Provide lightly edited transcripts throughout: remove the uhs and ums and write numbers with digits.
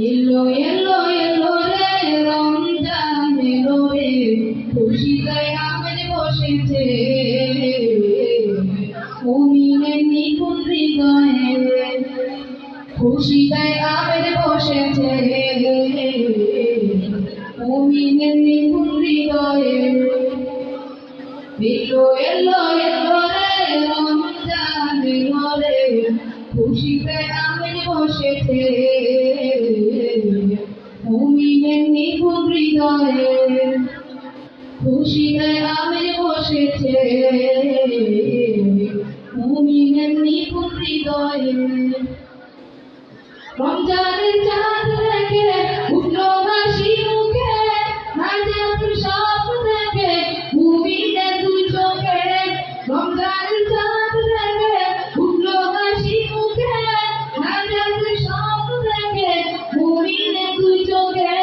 এলো এলো এলো রে রমজান এলো রে খুশিতে আমেজ বসেছে মুমিনের নিপুণ হৃদয়ে খুশিতে আমেজ বসেছে মুমিনের নিপুণ হৃদয়ে এলো এলো এলো রে রমজান এলো রে খুশিতে আমেজ বসেছে মুমিনের নিপুণ হৃদয়ে খুশিতে আমেজ বসেছে মুমিনের নিপুণ হৃদয়ে রমজানের চাঁদ দেখে উঠলো হাসি মুখে নাজাতের স্বপ্ন দেখে মুমিনের দুই চোখে রমজানের চাঁদ দেখে উঠলো হাসি মুখে নাজাতের স্বপ্ন দেখে মুমিনের দুই চোখে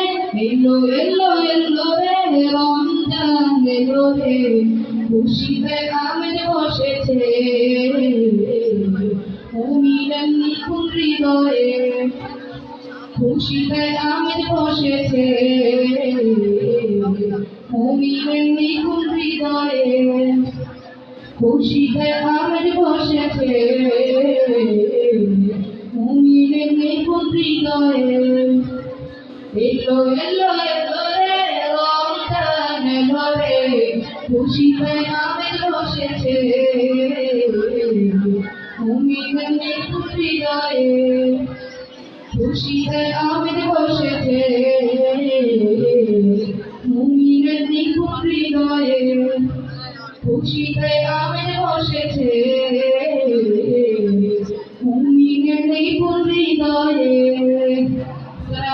এলো এলো এলো রে রমজান এলো রে খুশিতে আমেজ বসেছে মুমিনের নিপুণ হৃদয়ে খুশিতে আমেজ বসেছে মুমিনের নিপুণ হৃদয়ে খুশিতে আমেজ বসেছে মুমিনের নিপুণ হৃদয়ে এলো এলো এলো রে রমজান এলো রে খুশিতে আমেজ বসেছে মুমিনের নিপুণ হৃদয়ে খুশিতে আমেজ বসেছে মুমিনের নিপুণ হৃদয়ে খুশিতে আমেজ বসেছে